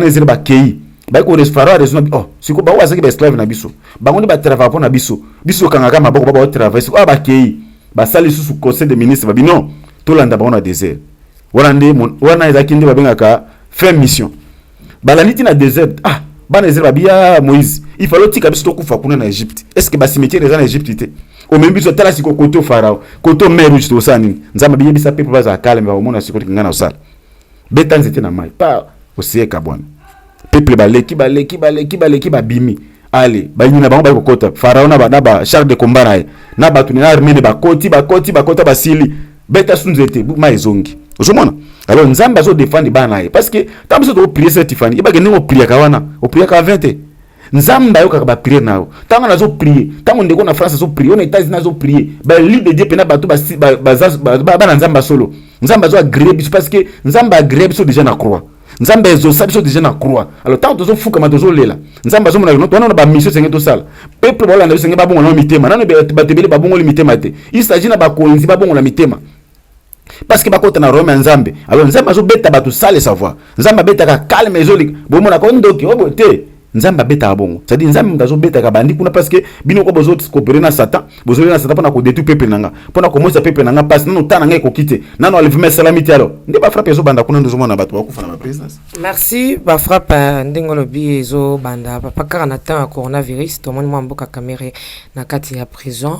ezela ba kei ba ko pharaon raison oh siko ba wazaki ba esclave na biso ba ngoni ba travailler pour na biso kanga kama bako ba travailler siko ba kei ba sali sous conseil des ministres ba bino to landa ba na désert wana ezaki ndi ba bengaka fin mission balaniti na désert bana ezela bia Moïse il fallait tika biso kufa kuna na Égypte est-ce que ba cimetière eza na Égypte te o même biso tala siko koto pharaon koto mer rouge to sani nzamba biye bisa peuple baza calme ba mona siko ngana osala betan zete na mai pa osieka bwana peuple baleki ba bimi allez ba nyina bango ba kokota pharaon na ba char de combat na ba tunina armée ba koti ba sili beta sunzete ma ezongi ozomona alors nzamba zo défendre bana parce que tant que tu prier cette fani iba gene o prier kawana o prier ka 20 nzamba yo ka ba prier nao tant na zo prier tant ndeko na France zo prier on États-Unis zo prier ba libre de Dieu pena bato ba nzamba solo nzambe azo agréer biso parce que nzambe agréer biso déjà na croix nzambe ezosa biso déjà na croix alors tant tozofukama tozolela nzambe azomona no twana na bamission senge tosala peuple bolanda biso senge babongola mitema nano bato ebele babongola mitema te il s'agit na bakonzi babongola mitema parce que bakota na Rome nzambe alors nzambe azobeta bato sale savoir nzambe abetaka calme ezoli bomona ko ndoki obote nzambe abeta bongo c'est à dire nzambe azobeta ka bandi kuna parce que bino ko bozo coopérer na satan pona ko détruire peuple nanga pona ko mosa peuple nanga passe nano tana ngai ko quitter nano alivime salamité alors nde ba frappe ezo banda kuna ndozo mona bato bakufa na présidence. Merci ba frappe ndengolo bi ezo banda papa kaka na temps ya coronavirus to moni mboka kamere na kati ya prison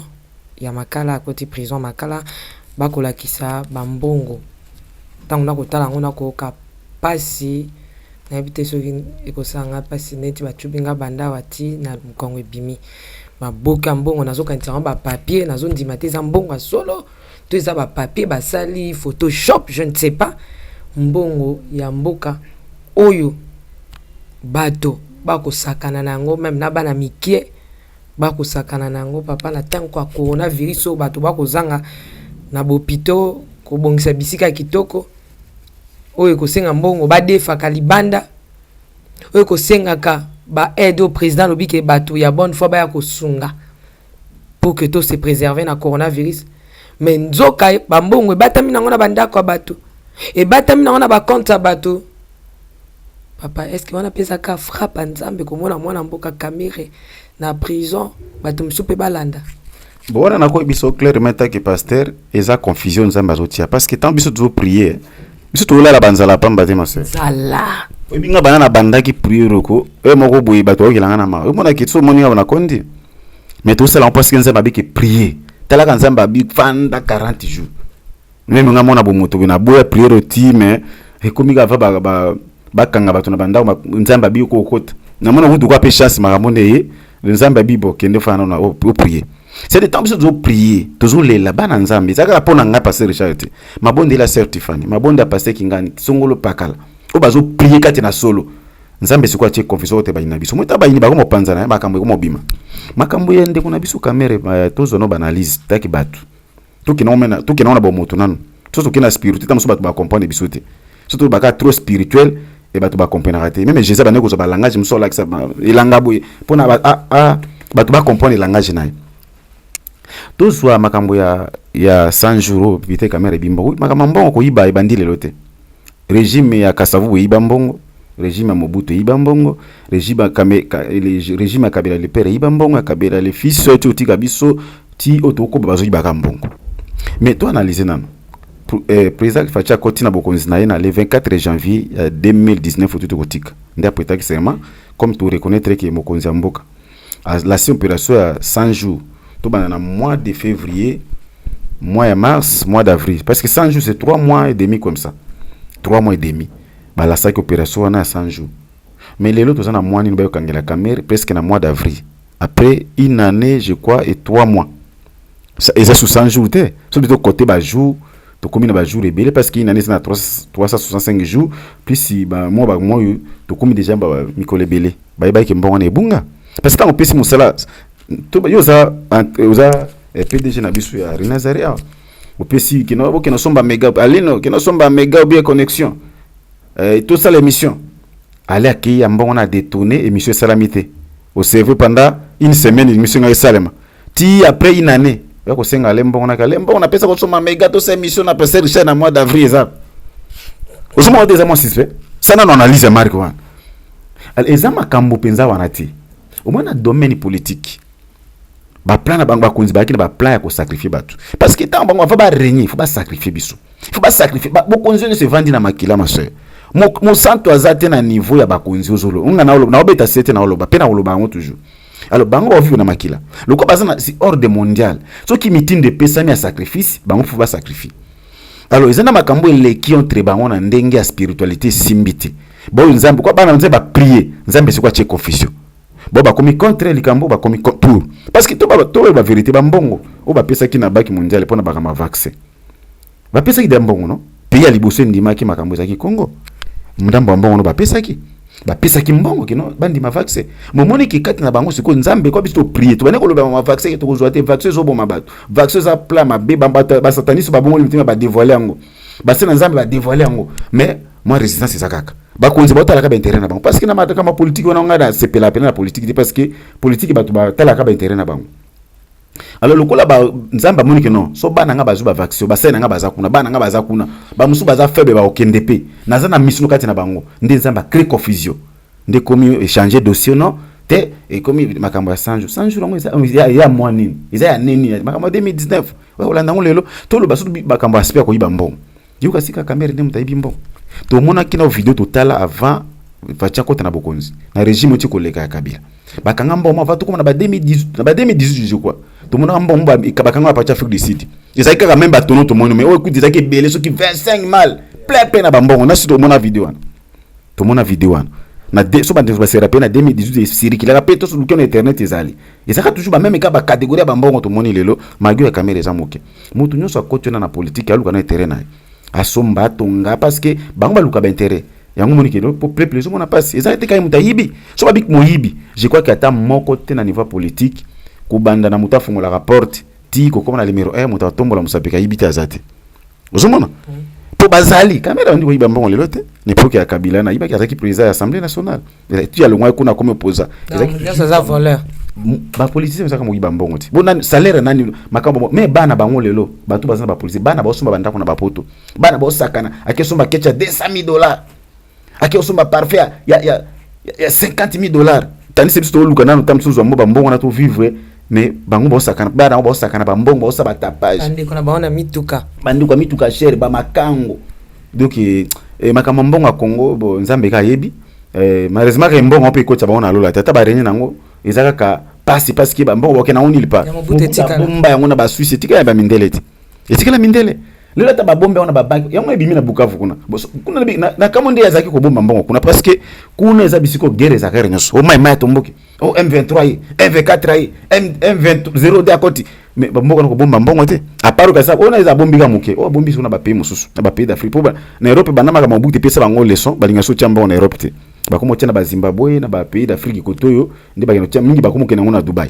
ya makala à côté prison makala bakolakisa bambongo ntango nakotala ngo nakoyoka pasi nayebi te soki ekosanga pasi neti bacubinga banda wati na mokongo ebimi baboka mbongo nazokanisa bapapier nazondima te eza mbongo ya solo to eza bapapier basali photoshop je ne sais pas mbongo ya mboka oyo bato bakosakana na yango meme na bana mikie bakosakana na yango papa na ntango ya coronavirus oyo bato bakozanga na bopito kobongisa bisika kitoko oyo kosenga mbongo badefaka libanda oyo kosengaka ba aide au président lobike bato ya bonne foi baya kosunga pour que tout se préserver na coronavirus mais nzoka bambongo ebatami nango na bandako ya bato ebatami nango na bakonte ya bato papa est-ce que wana pesaka frappe nzambe komona mwana mboka kamere na prison bato msupe balanda bon on a quoi biso clairement que pasteur eza confusion nzambe azotia parce que tant biso toujours prier biso to la banzala pamba te ma sœur zala binga bana na banda ki prier roko e moko boye bato ki langa na ma e mona ki so moni na kondi mais tout ça là on pense que nzambe abi ki prier tala ka nzambe abi fanda 40 jours même nga mona bo moto na boya prier au team e komi ga ba kanga bato na banda nzambe abi ko kota na mona wudu kwa pe chance maramonde ye nzambe abi bo kende fana na o prier. C'est des temps que nous prier, toujours les là-bas dans Zambie. Ça va pas n'anga passer Richard. Ma bonne de la sœur Tiffany, ma bonne de passer Kingani, songolo pakala. Au bazo prier quand na solo. Nzambe c'est quoi tu confession te ba inabiso. Moi ta ba ini ba ko panza na ba kambo ko bima. Makambo yende kuna biso kamera tozo no banalise taki batu. To ki na ba moto nanu. To ki na spiritualité tam so batu ba comprendre biso te. Surtout ba ka trop spirituel et batu ba comprendre raté. Même Jésus ba ne ko so ba langage mso la ça elanga boy. Pona batu ba comprendre langage na. Tout soit makambo ya 100 jours vite kamera bimbo makambo ko yiba ibandile lote régime ya Kasavu yiba mbongo régime ya Mobutu yiba mbongo régime ya Kabila le père yiba mbongo ya Kabila le fils surtout tika biso ti otoko bazo yiba mbongo mais toi analyser nano président Facha Kotina bokonzi na le 24 janvier 2019 tout kotika ndia président seulement comme tu reconnaître que mokonzi mboka la opération à 100 jours tout dans le mois de février, mois de mars, mois d'avril. Parce que 100 jours, c'est 3 mois et demi comme ça. 3 mois et demi. Bah, la sac opération, on a 100 jours. Mais les autres, on a moins de la caméra, presque dans le mois d'avril. Après une année, je crois, et 3 mois. Et ça, sous 100 jours, c'est plutôt côté bas jour, tu combines bas jour et belé, parce qu'une année, c'est 365 jours, plus si, bah, moi, tu combines déjà, bah, Mikole belé. Bah, bah, qui est bon, on est bunga. Parce que quand on peut si cela, tout yoza PDG na biso ya Rinazaria au PC qui no somba méga alino qui no somba méga bien connexion tout ça l'émission aller qui ambon on a détourné émission salamité au serveur pendant une semaine émission ngai salema ti après une année ya ko senga lembo on a pesa ko somba méga tout ça émission na pesa Richard na mois d'avril ça au moment des amants suspect ça na analyse marque wan al ezama kambo penza wanati au moins na domaine politique ba plan na bango bakonzi ba kina ba plan ya ko sacrifier batu parce que tant bango va ba régner faut ba sacrifier biso faut ba sacrifier ba bokonzi ne se vandi na makila ma soeur mo santo azate na niveau ya bakonzi ozolo unga na oloba na obeta sete na oloba pe na oloba ngo toujours alors bango va vivre na makila le ko bazana si ordre mondial so ki meeting de pesami ya sacrifice bango faut ba sacrifier alors ezana makambo eleki entre bango na ndenge ya spiritualité simbité bo nzambe ko bana nzambe ba prier nzambe c'est quoi che confession bon ba komi contre likambo ba komi pour parce que to ba vérité ba mbongo o ba pesa ki na baki mondial pona ba kama vaccin ba pesa ki de mbongo no pays ya liboso ndima ki makambo za ki Congo ndambo mbongo no ba pesa ki mbongo ki no bandi ma vaccin momoni ki kati na bango siko nzambe ko biso prier to bane ko loba ma vaccin to ko zoate vaccin zo bo mabato vaccin za pla ma be ba sataniso ba bongo limtima ba dévoiler ngo basi na nzambe ba dévoiler yango mais moi résistance c'est ça kaka bakonzi batalaka ba intérêt na bango parce que na mataka ma politique on a da sepela pena la politique parce que politique ba batalaka ba intérêt na bango. Alors lokola ba nzamba moni que non so bana nga bazu ba vaccin ba sena nga baza kuna bana nga baza kuna ba musu baza faible ba okendepe naza na mission kati na bango nde nzamba crée confusion nde komi échanger dossier non te et komi makambo ya 100 jours ngo ya mois nini isa ya nini makambo 2019 wa olanda ngo lelo to lo basu makambo aspect ko yiba mbongo yuka sika kamera nde mutayibi mbongo to mona kina video totala avant vacha kota na bokonzi na régime ti koleka ya Kabila bakanga mbongo va to koma na ba 2018 na ba 2018 je crois to mona mbongo ba bakanga pa cha Afrique du Sud isa ka même ba tono to mono mais o écoute ça ki belé so ki 25 mal plein na bambongo na sito mona video wana to mona video wana na so ba se rappelle na 2018 circule la peto sur le internet ezali ezaka toujours ba même ka ba catégorie ba mbongo to moni lelo magio ya caméra za moke mutu nyoso akotona na politique aluka na terrain na asomba tonga parce que bango baluka ba intérêt yango moni ke pour peuple so mona passe ezaka te kay mutayibi so ba bik moyibi je crois que ata moko te na niveau politique kubanda na muta fungola rapport ti ko comme na numéro 1 muta tombola musapeka yibita azate ozomona po bazali kamera ndi ko yiba mbongo lelo te ne poke ya Kabila na yibaki ataki président ya Assemblée nationale tu ya longwa kuna comme opposa ça za voleur ba politicien ça comme yiba mbongo ti bona salaire nani makambo mais bana bango lelo batu bazana ba politicien bana ba osomba bandako na bapoto bana ba osakana akesomba kecha $200,000 akesomba parfait ya $50,000 tani c'est tout luka nanu tam suzo mba mbongo na to vivre mais bango ba osakana bana ba osakana ba mbongo ba osaba tapage andi kona baona mituka bandi kwa mituka cher ba makango donc makambo mbongo ya Congo bo nzambe ka yebi malheureusement que mbongo pe ko tsa baona lola tata ba renye nango ezaka ka pasi parce que ba mbongo ba na onili pa bomba yango na ba Suisse tika ba mindele ti etika la mindele lelo ta ba bomba ona ba bank yango ebimi na Bukavu kuna na kama ndi yazaki ko bomba mbongo kuna parce que kuna eza bisiko guerre za kare nyoso o mai tomboki o M23 M24 M20 de akoti mais ba mbongo ko bomba mbongo te aparo ka sa ona eza bombika muke o bombi sona ba pays mususu na ba pays d'Afrique po na Europe banama ka mabuti pesa bango leçon balinga so tiamba na Europe te bakomo tia na ba Zimbabwe na ba pays d'Afrique kotoyo ndi ba tia mingi bakomo ke na Dubai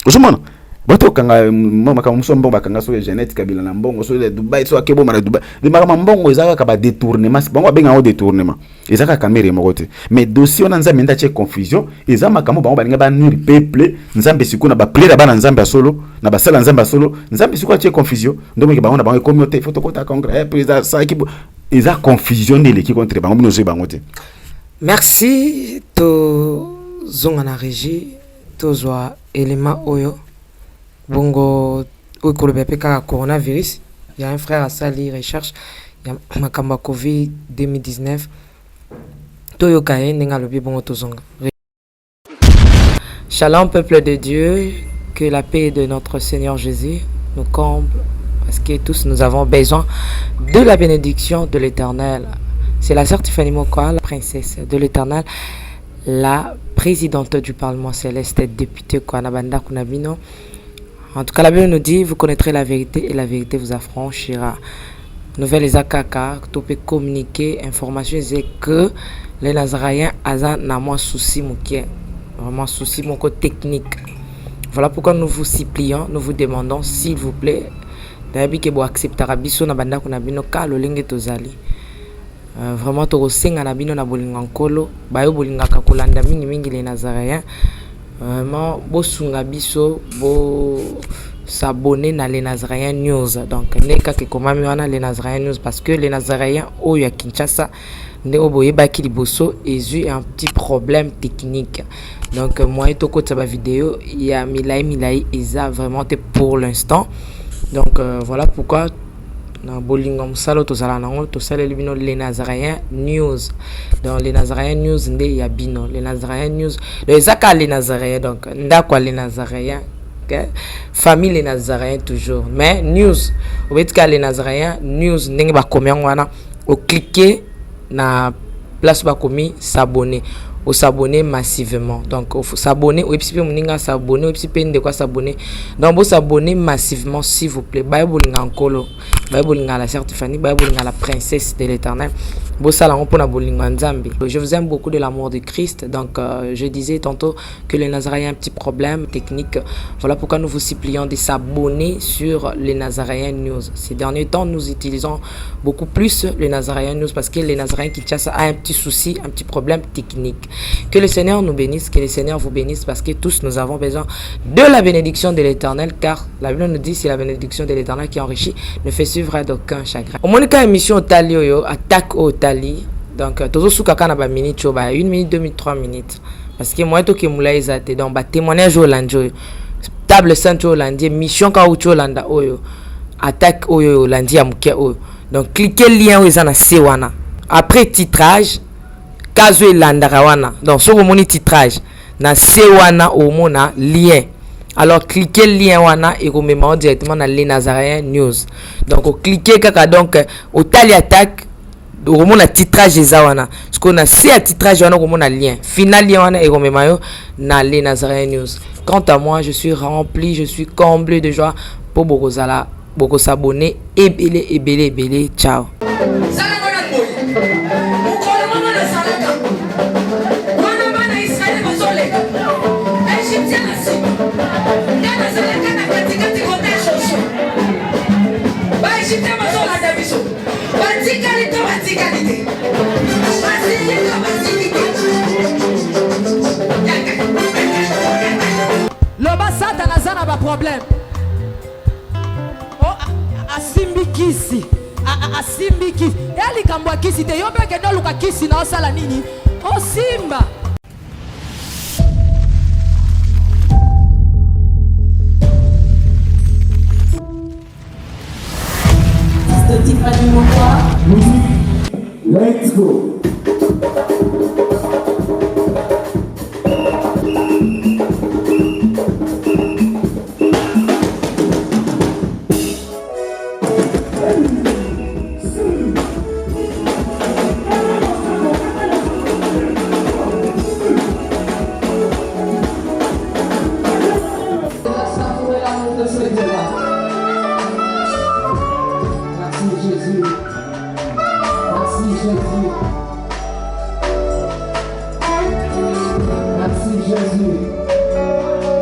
osomana bato kanga mama kama muso mbongo bakanga so Jeanette Kabila na mbongo so Dubai so akebo na Dubai de mama mbongo ezaka ka ba détournement bango benga o détournement ezaka kamera moko te mais dossier on nzambe nda che confusion ezama kamo bango balinga ba nuri peuple nzambe sikuna ba plaire bana nzambe solo na ba sala nzambe solo nzambe sikwa che confusion ndomeke bango na bango communauté photocopie congrès président ça qui eza confusion de l'équipe contre bango bino zo bango te. Merci to zonga na régie to zwa élément oyo bongo okolo bepe kaka coronavirus. Il y a un frère à Sali recherche il y a makamba Covid 2019 toyo kaye nenga lobi bongo to zonga. Shalom peuple de Dieu, que la paix de notre Seigneur Jésus nous comble parce que tous nous avons besoin de la bénédiction de l'Éternel. C'est la sœur Tiffany Mokoa, la princesse de l'Éternel, la présidente du Parlement céleste, députée Kwanabanda Kunabino. En tout cas, la Bible nous dit, vous connaîtrez la vérité et la vérité vous affranchira. Nouvelle Ezakaka, tu peux communiquer, information, c'est que les Nazaréens ont moins souci, vraiment souci, mon côté technique. Voilà pourquoi nous vous supplions, nous vous demandons, s'il vous plaît, d'ailleurs que vous accepterez Abisso na banda kunabino ka lo lenge tozali. Vraiment to senga na bino na bolinga nkolo, bayo bolinga ka kolanda mingi les Nazaréens. Vraiment bosunga biso bo s'abonner na les Nazaréens News. Donc neka ke komami wana les Nazaréens News parce que les Nazaréens o ya Kinshasa ne oboye baki liboso ezu un petit problème technique. Donc moi et toko taba vidéo il y a milai isa vraiment pour l'instant. Donc voilà pourquoi na bolinga musalo to sala nango to sala libino les Nazaréens News. Dans les Nazaréens News ndé ya bino les Nazaréens News les aka les Nazaréens donc ndakwa les Nazaréens famille les Nazaréens toujours mais news au betka les Nazaréens News ndenge ba komya ngwana o cliquer na place ba komi s'abonner au s'abonner massivement. Donc il faut s'abonner au epipi moninga s'abonner au epipi de quoi s'abonner. Donc vous s'abonner massivement s'il vous plaît. Bible ngakolo, Bible ngala certifiée, Bible ngala princesse de l'Éternel. Je vous aime beaucoup de l'amour de Christ. Donc je disais tantôt que les Nazaréens ont un petit problème technique. Voilà pourquoi nous vous supplions de s'abonner sur les Nazaréens News. Ces derniers temps, nous utilisons beaucoup plus les Nazaréens News parce que les Nazaréens Kinshasa a un petit souci, un petit problème technique. Que le Seigneur nous bénisse, que le Seigneur vous bénisse parce que tous nous avons besoin de la bénédiction de l'Éternel, car la Bible nous dit c'est la bénédiction de l'Éternel qui enrichit, ne fait suivre d'aucun chagrin. Au moins quand émission Talio attaque au Tali, donc toujours sous kakana ba minute 1 minute 2 minutes 3 minutes parce que moi to ke mula ezate donc ba témoignage au landio table sainte au landier mission ka ucho landa oyo attaque oyo landia ya muke oyo. Donc cliquez lien oyo eza na se wana après titrage kazo elandaka wana. Donc so komoni titrage na se wana omona lien, alors cliquez lien wana et komema directement na les Nazaréens News. Donc cliquez kaka donc au tali attaque au a titrage ezawana ce qu'on a c'est à titrage wana au lien final lien wana et komema yo na les Nazaréens News. Quant à moi, je suis rempli, je suis comblé de joie pour bokozala boko s'abonner et belé ciao. Loba Satan azana ba problème. Oh asimbi kisi. Asimbi kisi. Yali kambwa kisi te yobe ke no luka kisi na osala nini? Oh simba. Let's go.